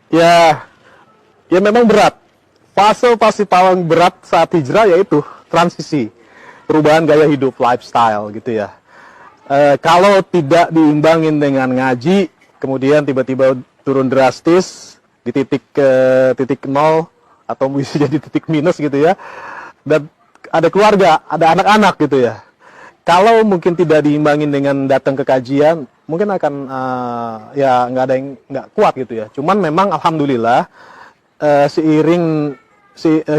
Ya, ya memang berat. Fase pasti paling berat saat hijrah yaitu transisi, perubahan gaya hidup, lifestyle gitu ya. Kalau tidak diimbangin dengan ngaji, kemudian tiba-tiba turun drastis di titik nol atau bisa jadi titik minus gitu ya. Dan ada keluarga, ada anak-anak gitu ya. Kalau mungkin tidak diimbangin dengan datang ke kajian, mungkin akan ya nggak ada yang nggak kuat gitu ya. Cuman memang alhamdulillah seiring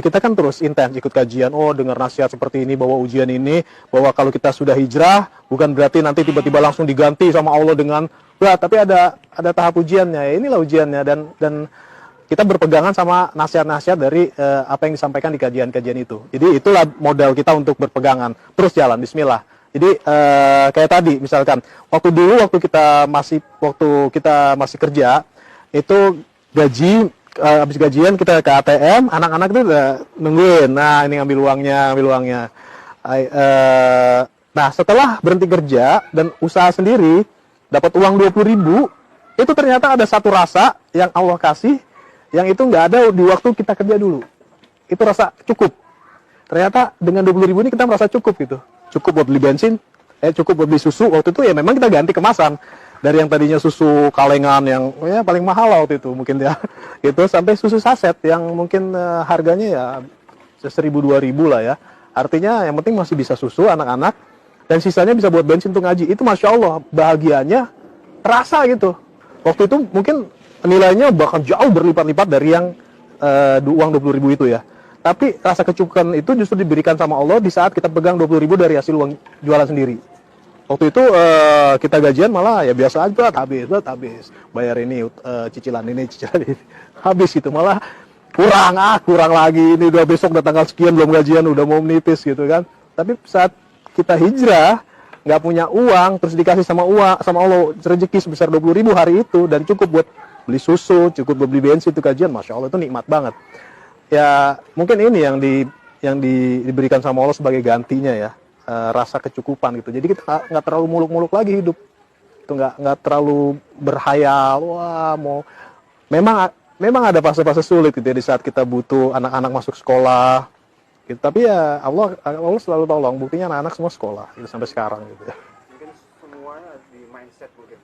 kita kan terus intens ikut kajian, oh dengar nasihat seperti ini, bahwa ujian ini, bahwa kalau kita sudah hijrah, bukan berarti nanti tiba-tiba langsung diganti sama Allah dengan, ya, tapi ada tahap ujiannya, ya inilah ujiannya, dan kita berpegangan sama nasihat-nasihat dari apa yang disampaikan di kajian-kajian itu. Jadi itulah modal kita untuk berpegangan, terus jalan, bismillah. Jadi kayak tadi, misalkan, waktu kita masih kerja, itu gaji, habis gajian kita ke ATM, anak-anak itu udah nungguin. Nah, ini ngambil uangnya. Nah, setelah berhenti kerja dan usaha sendiri, dapat uang 20.000, itu ternyata ada satu rasa yang Allah kasih, yang itu nggak ada di waktu kita kerja dulu. Itu rasa cukup. Ternyata dengan 20.000 ini kita merasa cukup gitu. Cukup buat beli bensin, cukup buat beli susu. Waktu itu ya memang kita ganti kemasan. Dari yang tadinya susu kalengan yang ya paling mahal waktu itu mungkin ya, gitu, sampai susu saset yang mungkin harganya ya 1.000-2.000 lah ya. Artinya yang penting masih bisa susu anak-anak, dan sisanya bisa buat bensin untuk ngaji. Itu masya Allah bahagianya terasa gitu. Waktu itu mungkin nilainya bahkan jauh berlipat-lipat dari yang uang 20.000 itu ya. Tapi rasa kecukupan itu justru diberikan sama Allah di saat kita pegang 20.000 dari hasil uang jualan sendiri. Waktu itu kita gajian malah ya biasa aja, habis. Bayar ini, cicilan ini, habis gitu. Malah kurang lagi. Ini udah besok, udah tanggal sekian, belum gajian, udah mau menipis gitu kan. Tapi saat kita hijrah, nggak punya uang, terus dikasih sama Allah rezeki sebesar 20.000 hari itu, dan cukup buat beli susu, cukup buat beli bensin, itu kajian, Masya Allah, itu nikmat banget. Ya, mungkin ini yang diberikan sama Allah sebagai gantinya ya. Rasa kecukupan gitu. Jadi kita nggak terlalu muluk-muluk lagi hidup. Itu nggak terlalu berhayal. Wah, memang ada fase-fase sulit gitu ya, di saat kita butuh anak-anak masuk sekolah. Gitu. Tapi ya Allah selalu tolong. Buktinya anak-anak semua sekolah gitu, sampai sekarang gitu ya. Mungkin semuanya di mindset mungkin.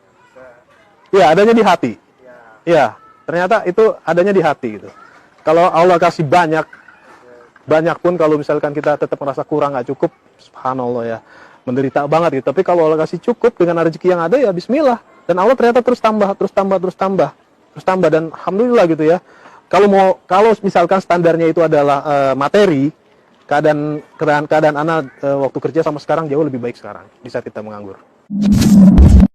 Ya, adanya di hati. Ya, ternyata itu adanya di hati gitu. Kalau Allah kasih banyak pun kalau misalkan kita tetap merasa kurang, nggak cukup, subhanallah ya, menderita banget gitu. Tapi kalau Allah kasih cukup dengan rezeki yang ada, ya bismillah. Dan Allah ternyata terus tambah, dan alhamdulillah gitu ya. Kalau misalkan standarnya itu adalah materi, keadaan anak waktu kerja sama sekarang jauh lebih baik sekarang di saat kita menganggur.